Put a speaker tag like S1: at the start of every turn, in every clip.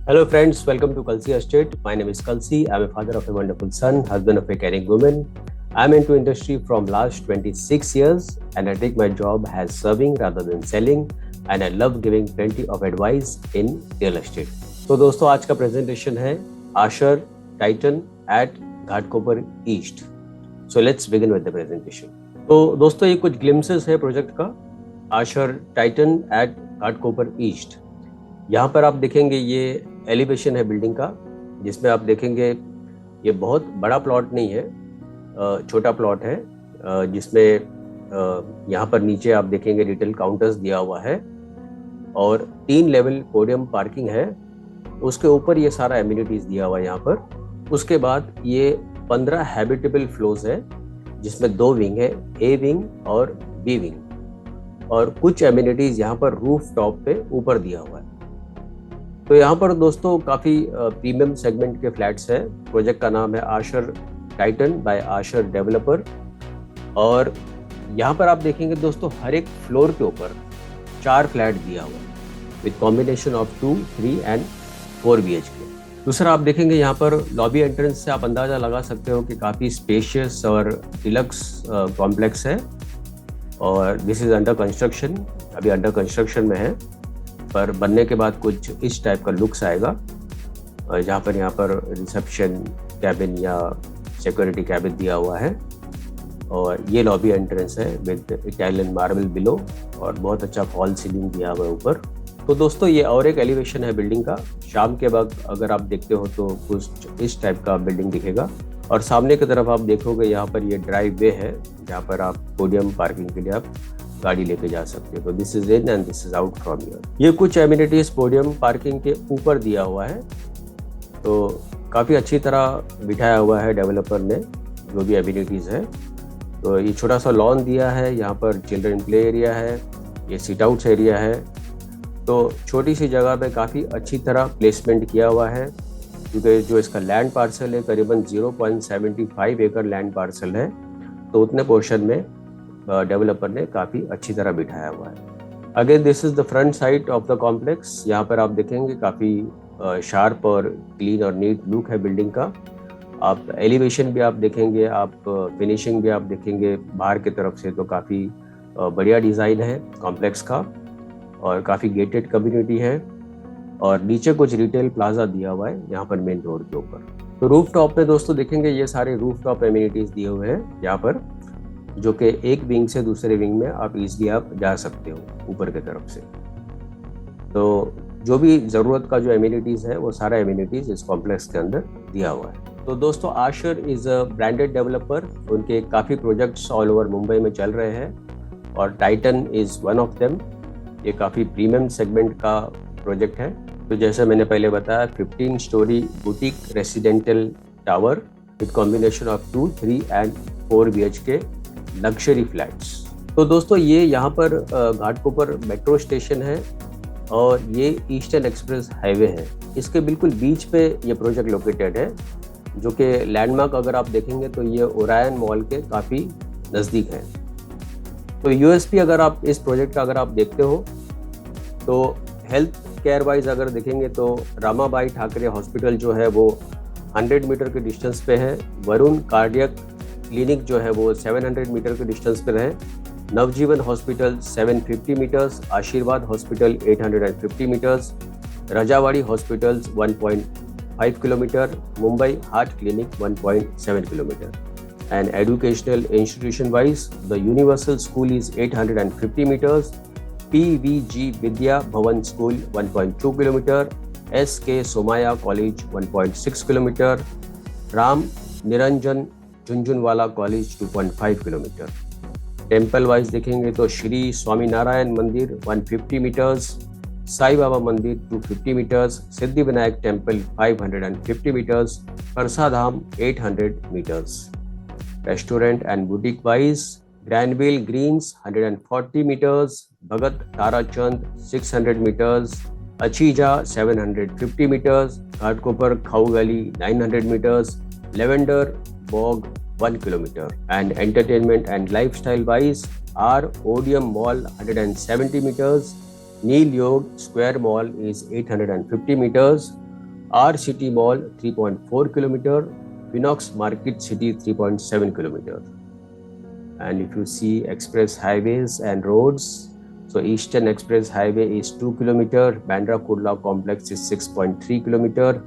S1: Hello, friends. Welcome to Kalsi Estate. My name is Kalsi. I'm a father of a wonderful son, husband of a caring woman. I'm into industry from last 26 years, and I take my job as serving rather than selling. And I love giving plenty of advice in real estate. तो दोस्तों आज का presentation है Asher Titan at Ghatkopar east. So let's begin with the presentation. तो दोस्तों ये कुछ glimpses है प्रोजेक्ट का, Asher Titan at Ghatkopar east. यहाँ पर आप देखेंगे ये एलिवेशन है बिल्डिंग का, जिसमें आप देखेंगे ये बहुत बड़ा प्लॉट नहीं है, छोटा प्लॉट है, जिसमें यहाँ पर नीचे आप देखेंगे रिटेल काउंटर्स दिया हुआ है और 3 लेवल पोडियम पार्किंग है. उसके ऊपर ये सारा एमिनिटीज दिया हुआ है यहाँ पर. उसके बाद ये 15 हैबिटेबल फ्लोर्स है, जिसमें 2 विंग है, ए विंग और बी विंग, और कुछ एमिनिटीज यहाँ पर रूफ टॉप पे ऊपर दिया हुआ है. तो यहाँ पर दोस्तों काफ़ी प्रीमियम सेगमेंट के फ्लैट्स हैं. प्रोजेक्ट का नाम है Asher Titan by Asher developer. और यहाँ पर आप देखेंगे दोस्तों हर एक फ्लोर के ऊपर 4 फ्लैट दिया हुआ है with combination of 2, 3 and 4 BHK. दूसरा आप देखेंगे यहाँ पर लॉबी एंट्रेंस से आप अंदाज़ा लगा सकते हो कि काफ़ी स्पेशियस और डिलक्स कॉम्प्लेक्स है. और दिस इज़ अंडर कंस्ट्रक्शन, अभी अंडर कंस्ट्रक्शन में है, पर बनने के बाद कुछ इस टाइप का लुक्स आएगा. जहाँ पर रिसेप्शन कैबिन या सिक्योरिटी कैबिन दिया हुआ है. और ये लॉबी एंट्रेंस है विद इटालियन मार्बल बिलो, और बहुत अच्छा फॉल सीलिंग दिया हुआ है ऊपर. तो दोस्तों ये और एक एलिवेशन है बिल्डिंग का. शाम के वक्त अगर आप देखते हो तो कुछ इस टाइप का बिल्डिंग दिखेगा. और सामने की तरफ आप देखोगे यहाँ पर ये ड्राइव वे है, जहाँ पर आप पोडियम पार्किंग के लिए आप गाड़ी लेके जा सकते हो. तो this is in and this is out from here. ये कुछ एमिनिटीज पोडियम पार्किंग के ऊपर दिया हुआ है. तो काफ़ी अच्छी तरह बिठाया हुआ है डेवलपर ने जो भी एमिनिटीज़ है. तो ये छोटा सा लॉन दिया है, यहाँ पर चिल्ड्रन प्ले एरिया है, ये सीट आउट्स एरिया है. तो छोटी सी जगह पे काफ़ी अच्छी तरह प्लेसमेंट किया हुआ है, क्योंकि जो इसका लैंड पार्सल है करीबन 0.75 एकड़ लैंड पार्सल है. तो उतने पोर्शन में डेवलपर ने काफ़ी अच्छी तरह बिठाया हुआ है. Again this is the front side of the complex. यहाँ पर आप देखेंगे काफ़ी शार्प और क्लीन और नीट लुक है बिल्डिंग का. आप एलिवेशन भी आप देखेंगे, आप फिनिशिंग भी आप देखेंगे बाहर की तरफ से, तो काफ़ी बढ़िया डिज़ाइन है कॉम्प्लेक्स का. और काफ़ी गेटेड कम्युनिटी है, और नीचे कुछ रिटेल प्लाजा दिया हुआ है यहाँ पर मेन रोड के ऊपर. तो रूफ टॉप पे दोस्तों देखेंगे ये सारे रूफ टॉप एमिनिटीज़ दिए हुए हैं यहाँ पर, जो कि एक विंग से दूसरे विंग में आप इजीली आप जा सकते हो ऊपर की तरफ से. तो जो भी ज़रूरत का जो एमिनिटीज़ है वो सारा एमिनिटीज़ इस कॉम्प्लेक्स के अंदर दिया हुआ है. तो दोस्तों Asher is a branded developer. उनके काफ़ी प्रोजेक्ट्स ऑल ओवर मुंबई में चल रहे हैं, और Titan is one of them. ये काफ़ी प्रीमियम सेगमेंट का प्रोजेक्ट है. तो जैसे मैंने पहले बताया 15 story boutique residential tower with combination of 2, 3 and 4 BHK luxury flats. तो दोस्तों ये यहाँ पर घाटकोपर मेट्रो स्टेशन है, और ये ईस्टर्न एक्सप्रेस हाईवे है. इसके बिल्कुल बीच पे ये प्रोजेक्ट लोकेटेड है, जो कि लैंडमार्क अगर आप देखेंगे तो ये ओरायन मॉल के काफ़ी नज़दीक है. तो USP अगर आप इस प्रोजेक्ट का अगर आप देखते हो तो हेल्थ केयर वाइज अगर देखेंगे तो रामाबाई ठाकरे हॉस्पिटल जो है वो 100 मीटर के डिस्टेंस पे है. वरुण कार्डियक क्लिनिक जो है वो 700 मीटर के डिस्टेंस पर है. Navjivan hospital 750 meters, Ashirwad hospital 850 meters, Rajawadi hospitals 1.5 kilometer, Mumbai heart clinic 1.7 kilometer. And educational institution wise the universal school is 850 meters, PVG Vidya Bhavan school 1.2 kilometer, SK Somaiya college 1.6 kilometer, Ram Niranjan Jhunjhunwala college 2.5 kilometer. Temple wise देखेंगे तो श्री स्वामीनारायण मंदिर 150 metres, Sai Baba मंदिर 250 meters, Siddhi Vinayak temple 550 meters, परसाधाम 800 meters. Restaurant and boutique wise Grandville Greens 140 meters, Bhagat Tarachand 600 meters, अचीजा 750 meters, Ghatkopar Khau valley 900 meters, lavender bough 1 kilometer. And entertainment and lifestyle wise, our Odeum Mall 170 meters, Neil Yog Square Mall is 850 meters, R city mall 3.4 kilometer, Phoenix market city 3.7 kilometer. And if you see express highways and roads, so Eastern Express Highway is 2 kilometer, Bandra Kurla Complex is 6.3 kilometer,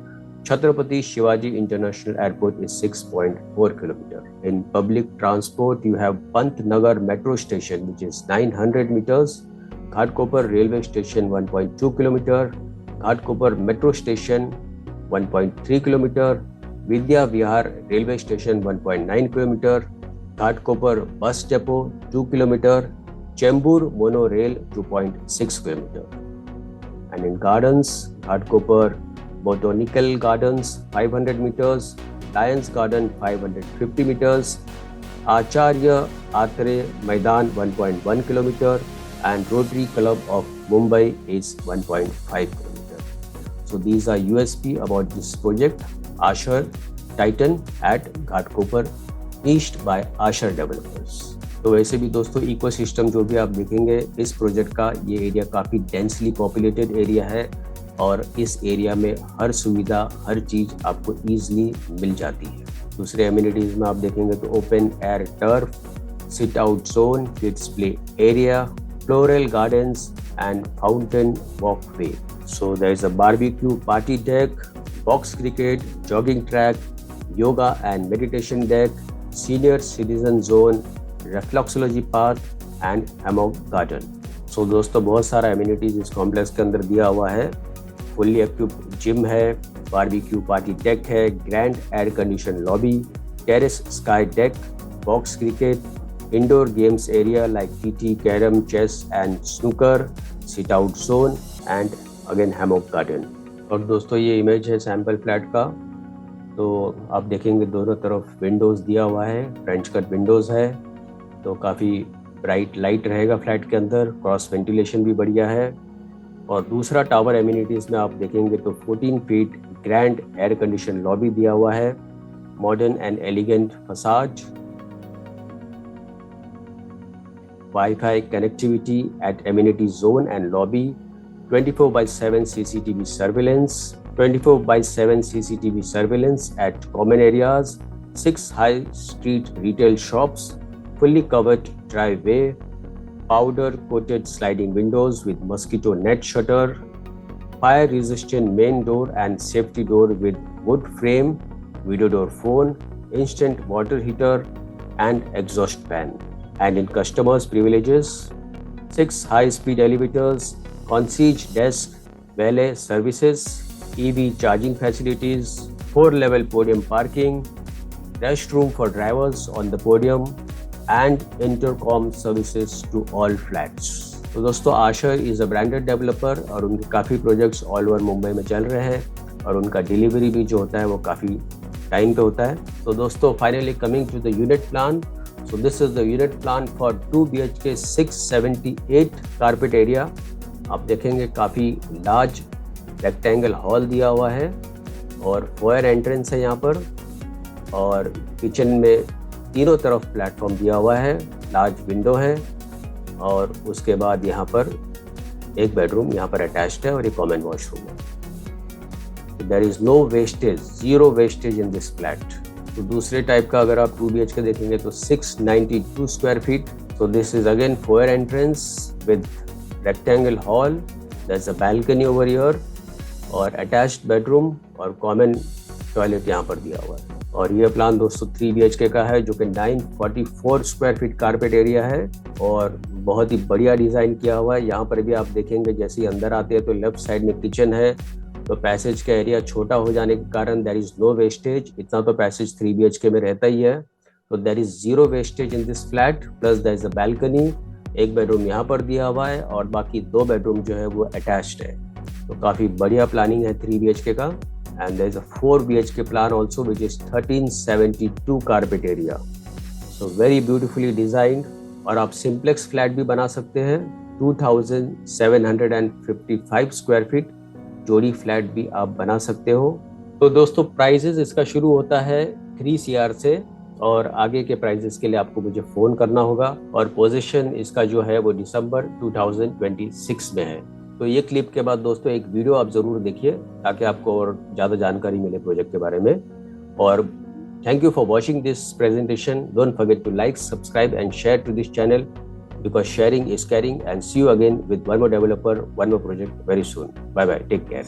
S1: Chhatrapati Shivaji International Airport is 6.4 kilometer. In public transport, you have Pantnagar Metro Station, which is 900 meters, Ghatkopar Railway Station 1.2 kilometer, Ghatkopar Metro Station 1.3 kilometer, Vidya Vihar Railway Station 1.9 kilometer, Ghatkopar Bus Depot 2 kilometer, Chembur Monorail 2.6 kilometer. And in gardens, Ghatkopar Botanical Gardens 500 meters, Lions Garden 550 meters, Acharya Atre Maidan 1.1 kilometer, and Rotary Club of Mumbai is 1.5 kilometer. So these are USP about this project, Asher Titan at Ghatkopar east by Asher developers. तो वैसे भी दोस्तों ecosystem जो भी आप देखेंगे इस project का, ये एरिया काफ़ी डेंसली पॉपुलेटेड एरिया है और इस एरिया में हर सुविधा, हर चीज़ आपको ईजिली मिल जाती है. दूसरे एमिनिटीज़ में आप देखेंगे तो open air turf, sit out zone, kids play area, floral gardens and fountain walkway. So there is a barbecue party deck, box cricket, jogging track, yoga and meditation deck, senior citizen zone, reflexology park and hammock garden. So दोस्तों बहुत सारा amenities इस complex के अंदर दिया हुआ है. Fully equipped gym है, बारबेक्यू पार्टी डेक है, grand air condition lobby, terrace sky deck, box cricket, indoor games area like TT, carrom, chess and snooker, sit out zone and again hammock garden. और दोस्तों ये image है sample flat का. तो आप देखेंगे दोनों तरफ विंडोज़ दिया हुआ है, फ्रेंच कट विंडोज़ है, तो काफ़ी ब्राइट लाइट रहेगा फ्लैट के अंदर, क्रॉस वेंटिलेशन भी बढ़िया है. और दूसरा टावर एमिनिटीज़ में आप देखेंगे तो 14 feet grand air condition lobby दिया हुआ है, मॉडर्न एंड एलिगेंट फसाज, wifi connectivity at amenity zone and lobby, 24/7 CCTV surveillance, 24/7 CCTV surveillance at common areas, 6 high street retail shops, fully covered driveway, powder coated sliding windows with mosquito net shutter, fire resistant main door and safety door with wood frame, video door phone, instant water heater and exhaust fan. And in customers privileges, 6 high speed elevators, concierge desk, valet services, EV charging facilities, 4-level podium parking, restroom for drivers on the podium and intercom services to all flats. तो दोस्तों Asher is a branded developer और उनके काफ़ी projects all over Mumbai में चल रहे हैं और उनका डिलीवरी भी जो होता है वो काफ़ी टाइम पे होता है. तो दोस्तों finally coming to the unit plan. So this is the unit plan for 2 BHK 678 carpet area. आप देखेंगे काफ़ी लार्ज रेक्टेंगल हॉल दिया हुआ है और फोयर एंट्रेंस है यहाँ पर, और किचन में तीनों तरफ प्लेटफॉर्म दिया हुआ है, लार्ज विंडो है, और उसके बाद यहाँ पर एक बेडरूम यहाँ पर अटैच्ड है और एक कॉमन वॉशरूम है. There is no wastage, zero wastage in this flat. तो दूसरे टाइप का अगर आप 2 BHK देखेंगे तो 692 square feet. So this is again foyer entrance with rectangle hall, there's a balcony over here और attached bedroom और common toilet यहाँ पर दिया हुआ है. और ये प्लान दोस्तों 3 BHK का है जो कि 944 स्क्वायर फीट कारपेट एरिया है और बहुत ही बढ़िया डिज़ाइन किया हुआ है. यहाँ पर भी आप देखेंगे जैसे ही अंदर आते हैं तो लेफ्ट साइड में किचन है, तो पैसेज का एरिया छोटा हो जाने के कारण देयर इज़ नो वेस्टेज. इतना तो पैसेज 3 BHK में रहता ही है, तो there is zero wastage in this flat. Plus there is a balcony, एक बेडरूम यहाँ पर दिया हुआ है और बाकी 2 बेडरूम जो है वो अटैच्ड है. तो काफ़ी बढ़िया प्लानिंग है 3 BHK का. And there is a 4 BHK plan also which is 1372 carpet area. So very beautifully designed. और आप सिंप्लेक्स फ्लैट भी बना सकते हैं 2755 स्क्वायर फीट जोड़ी फ्लैट भी आप बना सकते हो. तो दोस्तों प्राइजेस इसका शुरू होता है 3 CR से और आगे के प्राइजेस के लिए आपको मुझे फ़ोन करना होगा. और पोजीशन इसका जो है वो दिसंबर 2026 में है. तो ये क्लिप के बाद दोस्तों एक वीडियो आप ज़रूर देखिए ताकि आपको और ज़्यादा जानकारी मिले प्रोजेक्ट के बारे में। और thank you for watching this presentation. Don't forget to like, subscribe and share to this channel because sharing is caring, and see you again with one more developer, one more project very soon. Bye bye. Take care.